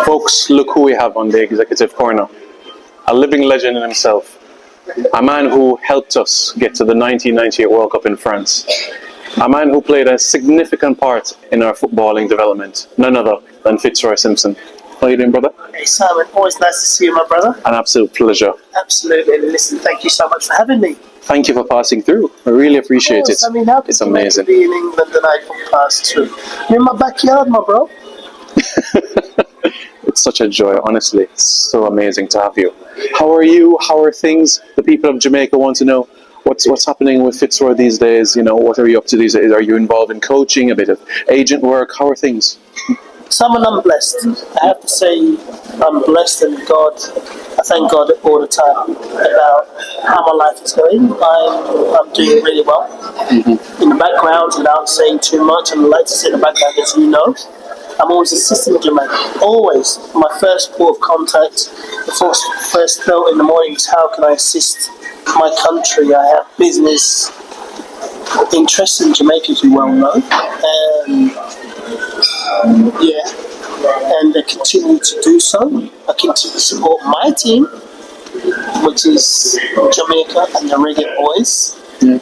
Folks, look who we have on the executive corner. A living legend in himself. A man who helped us get to the 1998 World Cup in France. A man who played a significant part in our footballing development. None other than Fitzroy Simpson. How are you doing, brother? Hey, Simon. Always nice to see you, my brother. An absolute pleasure. Absolutely. And listen, thank you so much for having me. Thank you for passing through. I really appreciate it. I mean, how it's could amazing. You be in England and I can pass through? You're in my backyard, my bro. It's such a joy, honestly. It's so amazing to have you. How are you? How are things? The people of Jamaica want to know what's happening with Fitzroy these days. You know, what are you up to these days? Are you involved in coaching, a bit of agent work? How are things? Simon, I'm blessed. I have to say I'm blessed, and I thank God all the time about how my life is going. I'm doing really well. In the background, without saying too much, and I like to say in the background, as you know, I'm always assisting Jamaica. Always. My first port of contact, the first thought in the morning is how can I assist my country? I have business interests in Jamaica, as you well know. And I continue to do so. I continue to support my team, which is Jamaica and the Reggae Boys. And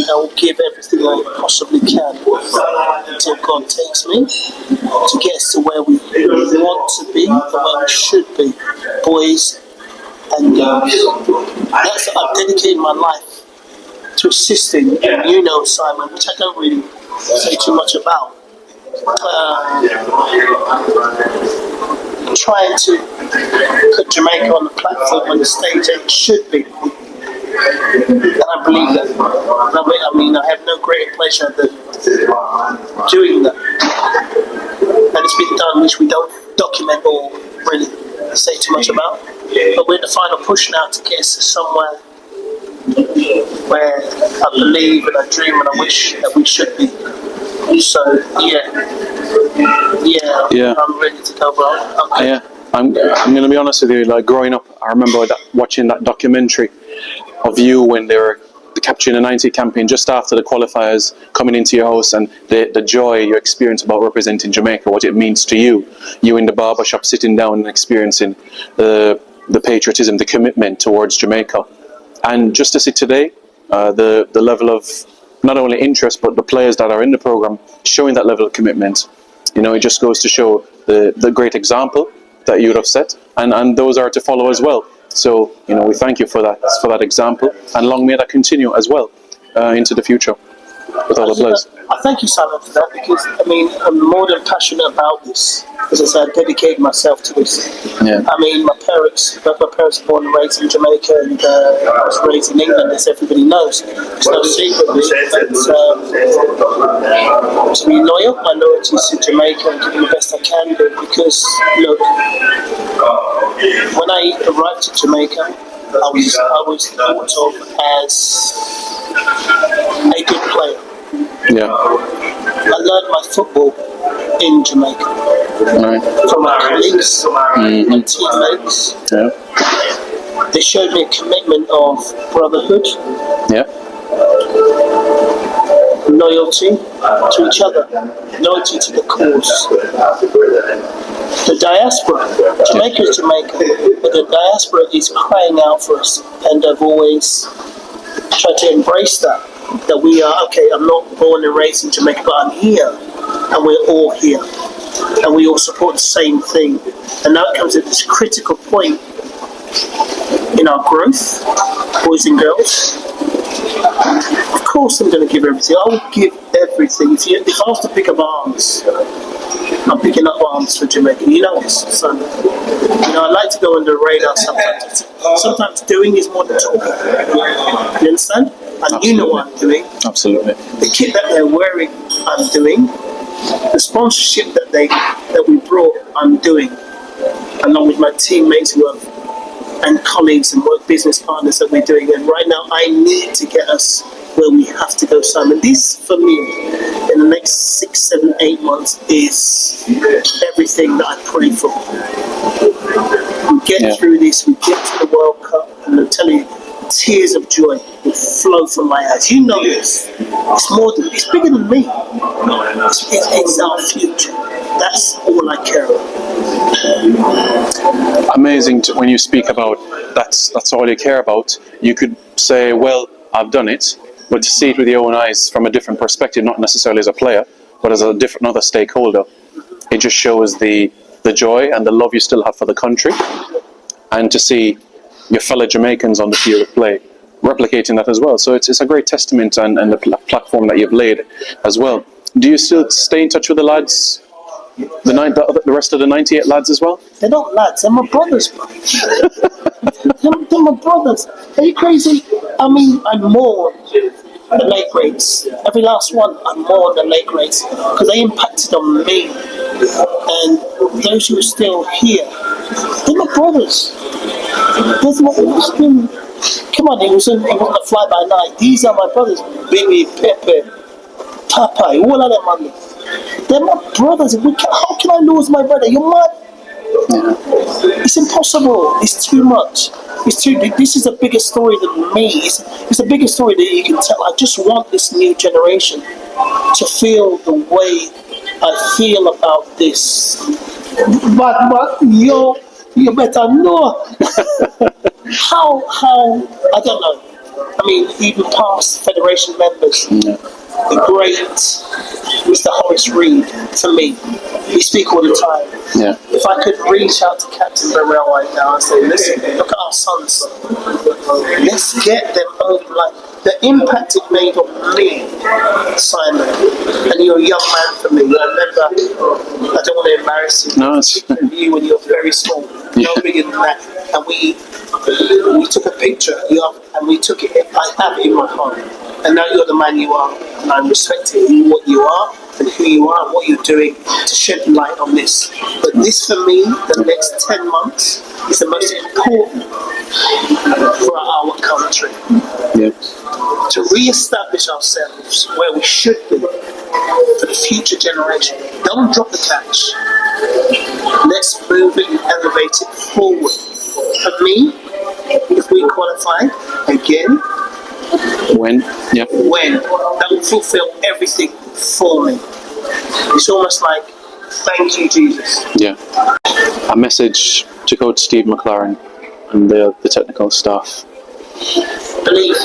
I will give everything I possibly can until God takes me to get us to where we want to be and where we should be, boys and girls. That's what I've dedicated my life to assisting, and you know, Simon, which I don't really say too much about. Trying to put Jamaica on the platform on the stage that it should be. And I believe that. I mean, I have no greater pleasure than doing that. And it's been done, which we don't document or really say too much about. But we're in the final push now to get us to somewhere where I believe and I dream and I wish that we should be. So, yeah, I'm ready to go, bro. Okay. Yeah, I'm going to be honest with you. Like growing up, I remember watching that documentary of you when they were capturing the 90 campaign just after the qualifiers, coming into your house, and the joy you experience about representing Jamaica, what it means to you. You in the barbershop sitting down and experiencing the patriotism, the commitment towards Jamaica. And just to see today, the level of not only interest, but the players that are in the program showing that level of commitment. You know, it just goes to show the great example that you would have set, and those are to follow as well. So, you know, we thank you for that example, and long may that continue as well into the future with all the players. I thank you, Simon, for that, because I mean, I'm more than passionate about this. As I said, I dedicated myself to this. Yeah. I mean, my parents were born and raised in Jamaica, and I was raised in England, as everybody knows. It's no secret, but to be loyal, my loyalty is to Jamaica and doing the best I can do. Because look, when I arrived to Jamaica, I was thought of as a good player. Yeah. I learned my football in Jamaica from my colleagues and teammates. Yeah. They showed me a commitment of brotherhood, loyalty to each other, loyalty to the cause. The diaspora, Jamaica is Jamaica, but the diaspora is crying out for us, and I've always tried to embrace that we are, okay, I'm not born and raised in Jamaica, but I'm here, and we're all here, and we all support the same thing. And now it comes at this critical point in our growth, boys and girls. Of course I'm going to give everything. I will give everything. If I have to pick up arms, I'm picking up arms for Jamaica. You know this, son. You know, I like to go under the radar sometimes. Sometimes doing is more than talking. You understand? And absolutely. You know what I'm doing. Absolutely. The kit that they're wearing, I'm doing. The sponsorship that we brought, I'm doing. Along with my teammates and colleagues and work business partners that we're doing. And right now, I need to get us where we have to go, Simon. This, for me, in the next 6, 7, 8 months, is everything that I pray for. We get through this, we get to the World Cup, and I'm telling you, tears of joy will flow from my eyes. You know this. It's bigger than me. It's our future. That That's all I care about. Amazing when you speak about that's all you care about. You could say, well, I've done it, but to see it with your own eyes from a different perspective, not necessarily as a player, but as another stakeholder, it just shows the joy and the love you still have for the country, and to see your fellow Jamaicans on the field of play replicating that as well. So it's a great testament and the platform that you've laid as well. Do you still stay in touch with the lads, the rest of the 98 lads as well? They're not lads, they're my brothers, bro. they're my brothers. Are you crazy? I mean, I mourn the late greats. Every last one, I mourn the late greats because they impacted on me. And those who are still here, they're my brothers. Come on, it wasn't a fly by night. These are my brothers. Baby, Pepe, Papa, all of them, man. They're my brothers. How can I lose my brother? You're mad. It's impossible. It's too much. It's too big. This is a bigger story than me. It's a bigger story that you can tell. I just want this new generation to feel the way I feel about this. But you better know. How I don't know. I mean, even past Federation members, the great Mr. Horace Reed, to me, we speak all the time. Yeah. If I could reach out to Captain Burrell right now and say, listen, look at our sons. Let's get them over. Like, the impact it made on me, Simon, and you're a young man for me. I remember, I don't want to embarrass you. No, it's you when you're very small, no bigger than that. And we took a picture, and we took it. I have it in my heart. And now you're the man you are, and I'm respecting what you are and who you are and what you're doing to shed light on this. But this, for me, the next 10 months is the most important for our country. yeah. To re-establish ourselves where we should be for the future generation. Don't drop the catch. Let's move it and elevate it forward. For me, if we qualify again, When that will fulfill everything for me. It's almost like, thank you, Jesus. Yeah. A message to Coach Steve McLaren and the technical staff. Believe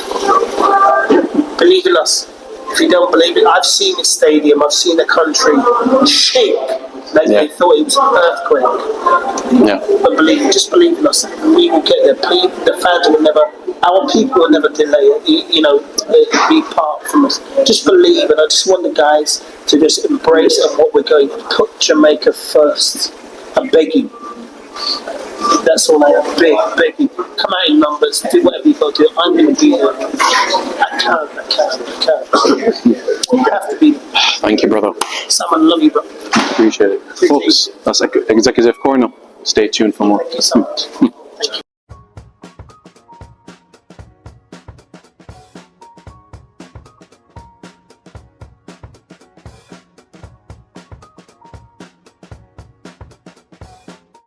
in us. If you don't believe it, I've seen the stadium, I've seen the country shake like they thought it was an earthquake. Yeah. But just believe in us. We will get there. The fans will never, our people will never delay it, be part from us. Just believe, and I just want the guys to just embrace it and what we're going to put Jamaica first. I beg you. That's all I have. Beg you. Come out in numbers, do whatever you got to do. I'm going to be there. I can. You have to be there. Thank you, brother. Someone love you, bro. Appreciate it. Folks, that's Executive Corner. Stay tuned for more. Thank you so much. Thank you.